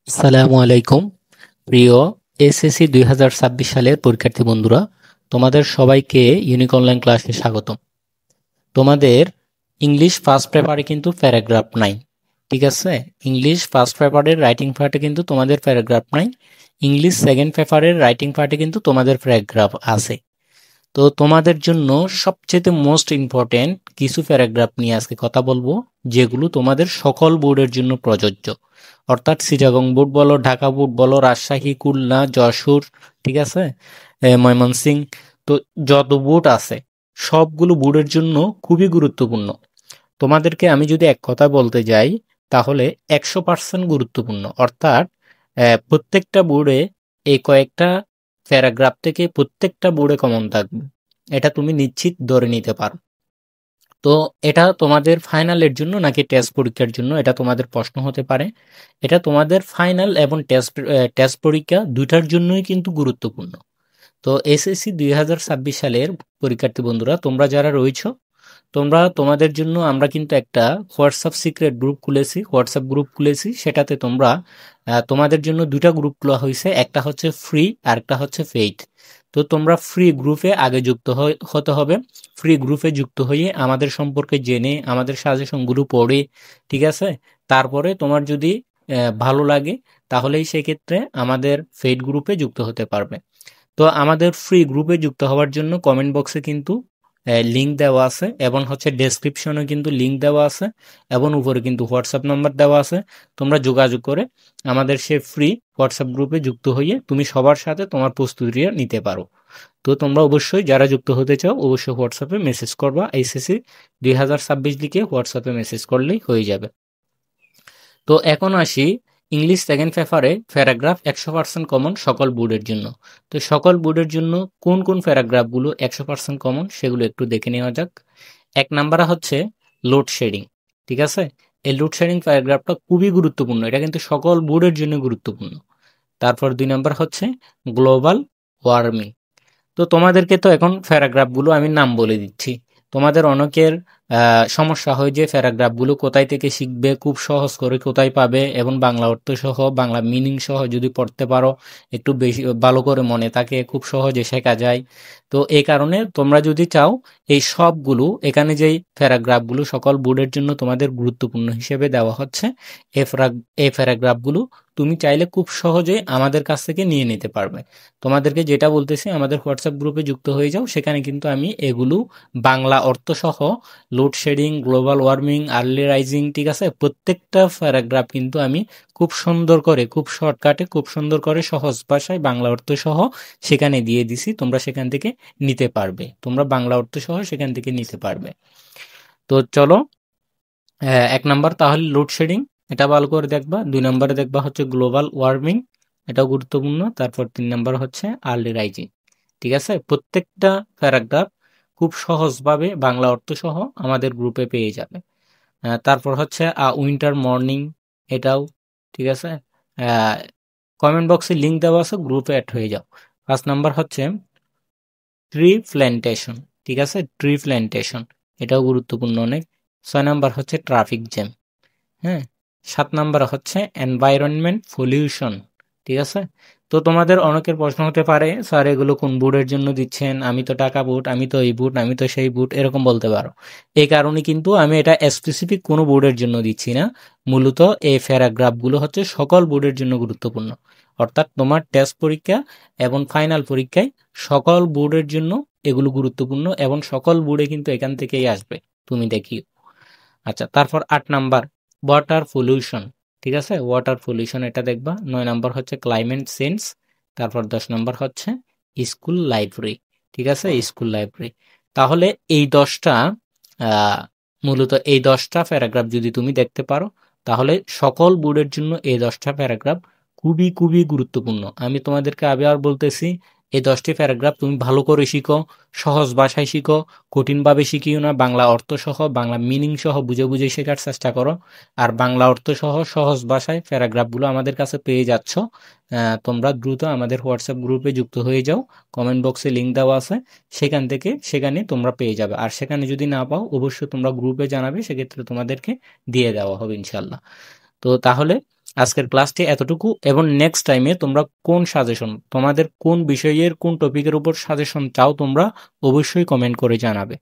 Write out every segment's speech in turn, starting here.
আসসালামু আলাইকুম। প্রিয় এসএসসি 2026 সালের পরীক্ষার্থী বন্ধুরা, তোমাদের সবাইকে ইউনিক অনলাইন ক্লাসে স্বাগতম। তোমাদের ইংলিশ ফার্স্ট পেপারে কিন্তু প্যারাগ্রাফ নাই, ঠিক আছে? ইংলিশ ফার্স্ট পেপারের রাইটিং পার্টে কিন্তু তোমাদের প্যারাগ্রাফ নাই। ইংলিশ সেকেন্ড পেপারের রাইটিং পার্টে কিন্তু তোমাদের প্যারাগ্রাফ আছে। তো তোমাদের জন্য সবচেয়ে মোস্ট ইম্পর্টেন্ট কিছু প্যারাগ্রাফ নিয়ে আজকে কথা বলবো, যেগুলো তোমাদের সকল বোর্ডের জন্য প্রযোজ্য। অর্থাৎ চিটাগং বোর্ড বলো, ঢাকা বোর্ড বলো, রাজশাহী, খুলনা, যশোর, ঠিক আছে, ময়মনসিংহ, তো যত বোর্ড আছে সবগুলো বোর্ডের জন্য খুবই গুরুত্বপূর্ণ। তোমাদেরকে আমি যদি এক কথা বলতে যাই, তাহলে 100% গুরুত্বপূর্ণ। অর্থাৎ প্রত্যেকটা বোর্ডে এই কয়েকটা প্যারাগ্রাফ থেকে প্রত্যেকটা বোর্ডে কমন থাকবে, এটা তুমি নিশ্চিত ধরে নিতে পারো। তো এটা তোমাদের ফাইনালের জন্য নাকি টেস্ট পরীক্ষার জন্য, এটা তোমাদের প্রশ্ন হতে পারে। এটা তোমাদের ফাইনাল এবং টেস্ট পরীক্ষা দুইটার জন্যই কিন্তু গুরুত্বপূর্ণ। তো এসএসসি 2026 সালের পরীক্ষার্থী বন্ধুরা, তোমরা যারা রয়েছো, তোমাদের জন্য আমরা কিন্তু একটা হোয়াটসঅ্যাপ সিক্রেট গ্রুপ খুলেছি, হোয়াটসঅ্যাপ গ্রুপ খুলেছি। সেটাতে তোমরা তোমাদের জন্য দুটা গ্রুপ খোলা হয়েছে, একটা হচ্ছে ফ্রি আর একটা হচ্ছে পেইড। তো তোমরা ফ্রি গ্রুপে আগে হতে হবে। ফ্রি গ্রুপে যুক্ত হয়ে আমাদের সম্পর্কে জেনে আমাদের সাজেশনগুলো পড়ে, ঠিক আছে, তারপরে তোমার যদি ভালো লাগে তাহলেই সেক্ষেত্রে আমাদের পেইড গ্রুপে যুক্ত হতে পারবে। তো আমাদের ফ্রি গ্রুপে যুক্ত হওয়ার জন্য কমেন্ট বক্সে কিন্তু লিঙ্ক দেওয়া আছে, এবং হচ্ছে ডেসক্রিপশনে কিন্তু লিঙ্ক দেওয়া আছে, এবং উপরে কিন্তু হোয়াটসঅ্যাপ নাম্বার দেওয়া আছে। তোমরা যোগাযোগ করে আমাদের সে ফ্রি হোয়াটসঅ্যাপ গ্রুপে যুক্ত হয়ে তুমি সবার সাথে তোমার প্রস্তুতিটা নিতে পারো। তো তোমরা অবশ্যই যারা যুক্ত হতে চাও অবশ্যই হোয়াটসঅ্যাপে মেসেজ করবা, এসএসসি 2026 লিখে হোয়াটসঅ্যাপে মেসেজ করলেই হয়ে যাবে। তো এখন আসি ইংলিশ সেকেন্ড পেপারে প্যারাগ্রাফ 100% কমন সকল বোর্ডের জন্য। তো সকল বোর্ডের জন্য কোন কোন প্যারাগ্রাফগুলো 100% কমন সেগুলো একটু দেখে নেওয়া যাক। এক নাম্বারে হচ্ছে লোডশেডিং, ঠিক আছে? এই লোডশেডিং প্যারাগ্রাফটা খুবই গুরুত্বপূর্ণ, এটা কিন্তু সকল বোর্ডের জন্য গুরুত্বপূর্ণ। তারপর 2 নাম্বার হচ্ছে গ্লোবাল ওয়ার্মিং। তো তোমাদেরকে তো এখন প্যারাগ্রাফগুলো আমি নাম বলে দিচ্ছি। তোমাদের অনেকের সমস্যা হয় যে প্যারাগ্রাফগুলো কোথায় থেকে শিখবে, খুব সহজ করে কোথায় পাবে, এবং বাংলা অর্থ সহ বাংলা মিনিং সহ যদি পড়তে পারো, একটু বেশি ভালো করে মনে থাকে, খুব সহজে শেখা যায়। তো এই কারণে তোমরা যদি চাও এই সবগুলো, এখানে যেই প্যারাগ্রাফগুলো সকল বোর্ডের জন্য তোমাদের গুরুত্বপূর্ণ হিসেবে দেওয়া হচ্ছে, এই প্যারাগ্রাফগুলো তুমি চাইলে খুব সহজেই আমাদের কাছ থেকে নিয়ে নিতে পারবে। তোমাদেরকে যেটা বলতেছি, আমাদের হোয়াটসঅ্যাপ গ্রুপে যুক্ত হয়ে যাও, সেখানে কিন্তু আমি এগুলো বাংলা অর্থ সহ load shedding, global warming, early rising, ঠিক আছে, প্রত্যেকটা প্যারাগ্রাফ কিন্তু আমি খুব সুন্দর করে, খুব শর্টকাটে, খুব সুন্দর করে সহজ ভাষায় বাংলা অর্থ সহ সেখানে দিয়ে দিছি। তোমরা সেখান থেকে নিতে পারবে, তোমরা বাংলা অর্থ সহ সেখান থেকে নিতে পারবে। তো চলো, 1 নাম্বার তাহলে লোডশেডিং, এটা ভালো করে দেখবা। 2 নাম্বারে দেখবা হচ্ছে গ্লোবাল ওয়ার্মিং, এটাও গুরুত্বপূর্ণ। তারপর 3 নাম্বার হচ্ছে আর্লি রাইজিং, ঠিক আছে? প্রত্যেকটা প্যারাগ্রাফ খুব সহজভাবে বাংলা অর্থ সহ আমাদের গ্রুপে পেয়ে যাবে। তারপর হচ্ছে উইন্টার মর্নিং, এটাও, ঠিক আছে। কমেন্ট বক্সে লিঙ্ক দেওয়া আছে, গ্রুপে অ্যাড হয়ে যাও। 5 নাম্বার হচ্ছে ট্রি প্ল্যান্টেশন, ঠিক আছে, ট্রি প্ল্যান্টেশন, এটাও গুরুত্বপূর্ণ অনেক। 6 নাম্বার হচ্ছে ট্রাফিক জ্যাম, হ্যাঁ। 7 নাম্বার হচ্ছে এনভায়রনমেন্ট পলিউশন, ঠিক আছে। তো তোমাদের অনেকের প্রশ্ন হতে পারে, স্যার এগুলো কোন বোর্ডের জন্য দিচ্ছেন? আমি তো টাকা বোর্ড, আমি তো এই বোর্ড, আমি তো সেই বোর্ড, এরকম বলতে পারো। এই কারণে কিন্তু আমি এটা স্পেসিফিক কোনো বোর্ডের জন্য দিচ্ছি না। মূলত এই প্যারাগ্রাফগুলো হচ্ছে সকল বোর্ডের জন্য গুরুত্বপূর্ণ। অর্থাৎ তোমার টেস্ট পরীক্ষা এবং ফাইনাল পরীক্ষায় সকল বোর্ডের জন্য এগুলো গুরুত্বপূর্ণ, এবং সকল বোর্ডে কিন্তু এখান থেকেই আসবে, তুমি দেখি। আচ্ছা, তারপর 8 নাম্বার ওয়াটার পলিউশন, ঠিক আছে, ওয়াটার পলিউশন, এটা দেখবা। 9 নাম্বার হচ্ছে ক্লাইমেট চেঞ্জ। তারপর 10 নাম্বার হচ্ছে স্কুল লাইব্রেরি, ঠিক আছে, স্কুল লাইব্রেরি। তাহলে এই 10টা, মূলত এই 10টা প্যারাগ্রাফ যদি তুমি দেখতে পারো, তাহলে সকল বোর্ডের জন্য এই 10টা প্যারাগ্রাফ খুবই খুবই গুরুত্বপূর্ণ। আমি তোমাদেরকে আবার বলতেছি, এই 10টি প্যারাগ্রাফ তুমি ভালো করে শিখো, সহজ ভাষায় শিখো, কঠিনভাবে শিখিও না। বাংলা অর্থ সহ বাংলা মিনিং সহ বুঝে বুঝে শেখার চেষ্টা করো। আর বাংলা অর্থ সহ সহজ ভাষায় প্যারাগ্রাফগুলো আমাদের কাছে পেয়ে যাচ্ছ। তোমরা দ্রুত আমাদের হোয়াটসঅ্যাপ গ্রুপে যুক্ত হয়ে যাও, কমেন্ট বক্সে লিঙ্ক দেওয়া আছে, সেখানে তোমরা পেয়ে যাবে। আর সেখানে যদি না পাও অবশ্যই তোমরা গ্রুপে জানাবে, সেক্ষেত্রে তোমাদেরকে দিয়ে দেওয়া হবে ইনশাল্লাহ। তো তাহলে আজকের ক্লাসটি এতটুকু, এবং নেক্সট টাইমে তোমরা কোন সাজেশন, তোমাদের কোন বিষয়ের কোন টপিকের উপর সাজেশন চাও তোমরা অবশ্যই কমেন্ট করে জানাবে।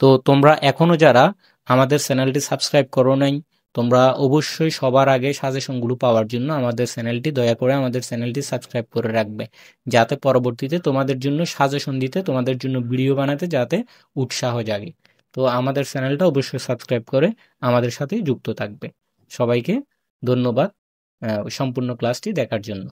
তো তোমরা এখনো যারা আমাদের চ্যানেলটি সাবস্ক্রাইব করো নাই, তোমরা অবশ্যই সবার আগে সাজেশনগুলো পাওয়ার জন্য দয়া করে আমাদের চ্যানেলটি সাবস্ক্রাইব করে রাখবে, যাতে পরবর্তীতে তোমাদের জন্য সাজেশন দিতে, তোমাদের জন্য ভিডিও বানাতে যাতে উৎসাহ জাগে। তো আমাদের চ্যানেলটা অবশ্যই সাবস্ক্রাইব করে আমাদের সাথে যুক্ত থাকবে। সবাইকে ধন্যবাদ সম্পূর্ণ ক্লাসটি দেখার জন্য।